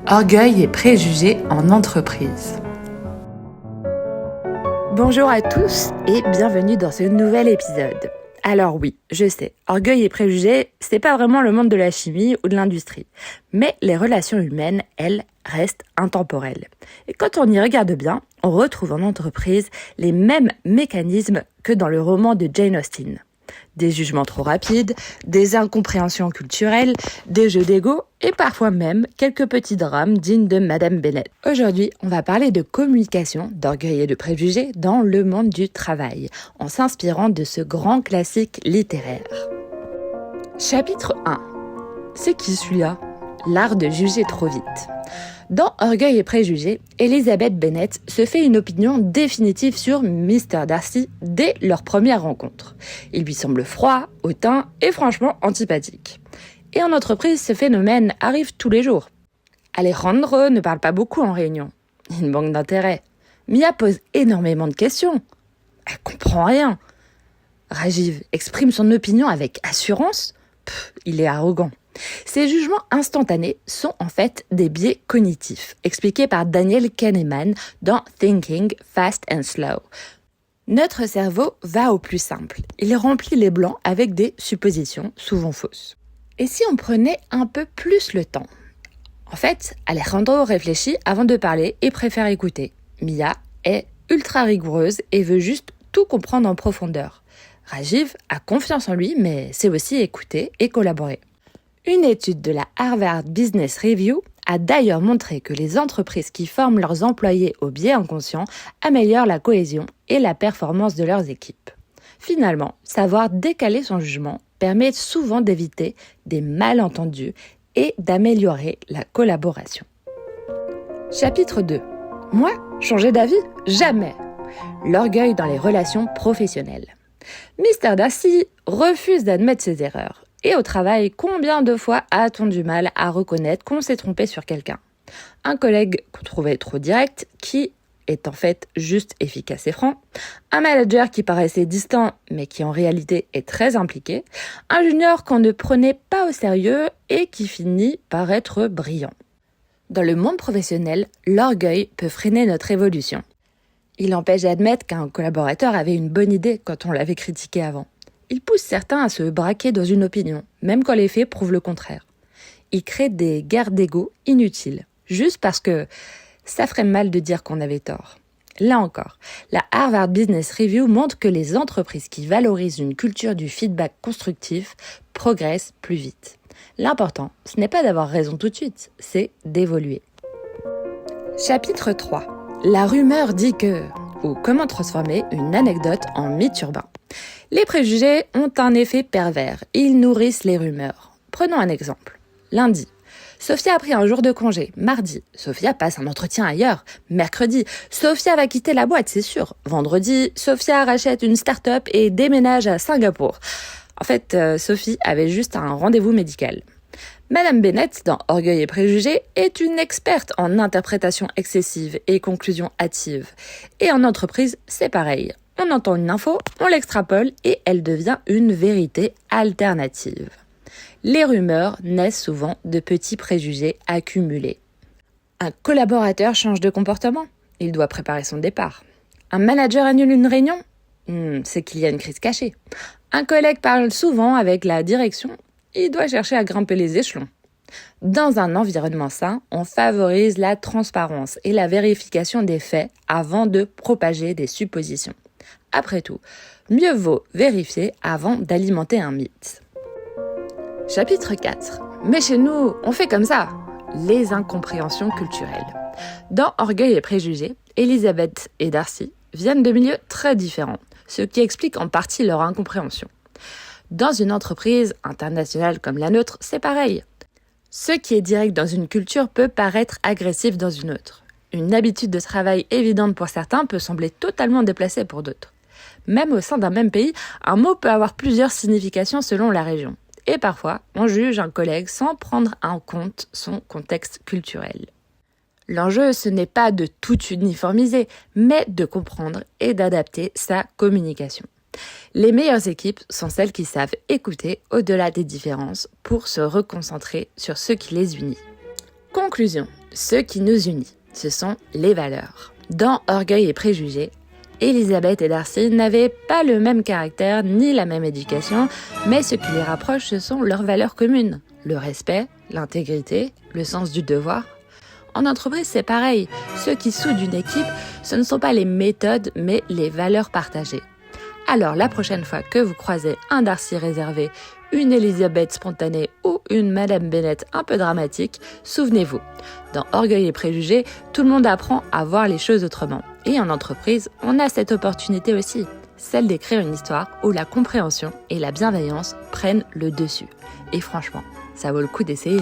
Orgueil et préjugés en entreprise. Bonjour à tous et bienvenue dans ce nouvel épisode. Alors oui, je sais, orgueil et préjugés, c'est pas vraiment le monde de la chimie ou de l'industrie. Mais les relations humaines, elles, restent intemporelles. Et quand on y regarde bien, on retrouve en entreprise les mêmes mécanismes que dans le roman de Jane Austen. Des jugements trop rapides, des incompréhensions culturelles, des jeux d'ego et parfois même quelques petits drames dignes de Madame Bennet. Aujourd'hui, on va parler de communication, d'orgueil et de préjugés dans le monde du travail, en s'inspirant de ce grand classique littéraire. Chapitre 1. C'est qui celui-là ? L'art de juger trop vite. Dans Orgueil et préjugés, Elizabeth Bennet se fait une opinion définitive sur Mr. Darcy dès leur première rencontre. Il lui semble froid, hautain et franchement antipathique. Et en entreprise, ce phénomène arrive tous les jours. Alejandro ne parle pas beaucoup en réunion. Il manque d'intérêt. Mia pose énormément de questions. Elle comprend rien. Rajiv exprime son opinion avec assurance. Il est arrogant. Ces jugements instantanés sont en fait des biais cognitifs, expliqués par Daniel Kahneman dans Thinking Fast and Slow. Notre cerveau va au plus simple. Il remplit les blancs avec des suppositions, souvent fausses. Et si on prenait un peu plus le temps ? En fait, Alejandro réfléchit avant de parler et préfère écouter. Mia est ultra rigoureuse et veut juste tout comprendre en profondeur. Rajiv a confiance en lui, mais sait aussi écouter et collaborer. Une étude de la Harvard Business Review a d'ailleurs montré que les entreprises qui forment leurs employés au biais inconscient améliorent la cohésion et la performance de leurs équipes. Finalement, savoir décaler son jugement permet souvent d'éviter des malentendus et d'améliorer la collaboration. Chapitre 2. Moi, changer d'avis ? Jamais ! L'orgueil dans les relations professionnelles. Mr. Darcy refuse d'admettre ses erreurs. Et au travail, combien de fois a-t-on du mal à reconnaître qu'on s'est trompé sur quelqu'un ? Un collègue qu'on trouvait trop direct, qui est en fait juste efficace et franc. Un manager qui paraissait distant, mais qui en réalité est très impliqué. Un junior qu'on ne prenait pas au sérieux et qui finit par être brillant. Dans le monde professionnel, l'orgueil peut freiner notre évolution. Il empêche d'admettre qu'un collaborateur avait une bonne idée quand on l'avait critiqué avant. Il pousse certains à se braquer dans une opinion, même quand les faits prouvent le contraire. Il crée des guerres d'ego inutiles, juste parce que ça ferait mal de dire qu'on avait tort. Là encore, la Harvard Business Review montre que les entreprises qui valorisent une culture du feedback constructif progressent plus vite. L'important, ce n'est pas d'avoir raison tout de suite, c'est d'évoluer. Chapitre 3. La rumeur dit que... ou comment transformer une anecdote en mythe urbain. Les préjugés ont un effet pervers. Ils nourrissent les rumeurs. Prenons un exemple. Lundi, Sophia a pris un jour de congé. Mardi, Sophia passe un entretien ailleurs. Mercredi, Sophia va quitter la boîte, c'est sûr. Vendredi, Sophia rachète une start-up et déménage à Singapour. En fait, Sophie avait juste un rendez-vous médical. Madame Bennet, dans Orgueil et préjugés, est une experte en interprétation excessive et conclusion hâtive. Et en entreprise, c'est pareil. On entend une info, on l'extrapole et elle devient une vérité alternative. Les rumeurs naissent souvent de petits préjugés accumulés. Un collaborateur change de comportement, il doit préparer son départ. Un manager annule une réunion, c'est qu'il y a une crise cachée. Un collègue parle souvent avec la direction, il doit chercher à grimper les échelons. Dans un environnement sain, on favorise la transparence et la vérification des faits avant de propager des suppositions. Après tout, mieux vaut vérifier avant d'alimenter un mythe. Chapitre 4. Mais chez nous, on fait comme ça. Les incompréhensions culturelles. Dans Orgueil et préjugés, Elizabeth et Darcy viennent de milieux très différents, ce qui explique en partie leur incompréhension. Dans une entreprise internationale comme la nôtre, c'est pareil. Ce qui est direct dans une culture peut paraître agressif dans une autre. Une habitude de travail évidente pour certains peut sembler totalement déplacée pour d'autres. Même au sein d'un même pays, un mot peut avoir plusieurs significations selon la région. Et parfois, on juge un collègue sans prendre en compte son contexte culturel. L'enjeu, ce n'est pas de tout uniformiser, mais de comprendre et d'adapter sa communication. Les meilleures équipes sont celles qui savent écouter au-delà des différences pour se reconcentrer sur ce qui les unit. Conclusion. Ce qui nous unit, ce sont les valeurs. Dans Orgueil et préjugés, Elisabeth et Darcy n'avaient pas le même caractère ni la même éducation, mais ce qui les rapproche, ce sont leurs valeurs communes. Le respect, l'intégrité, le sens du devoir. En entreprise, c'est pareil. Ceux qui soudent une équipe, ce ne sont pas les méthodes, mais les valeurs partagées. Alors, la prochaine fois que vous croisez un Darcy réservé, une Elisabeth spontanée ou une Madame Bennett un peu dramatique, souvenez-vous, dans Orgueil et préjugés, tout le monde apprend à voir les choses autrement. Et en entreprise, on a cette opportunité aussi, celle d'écrire une histoire où la compréhension et la bienveillance prennent le dessus. Et franchement, ça vaut le coup d'essayer.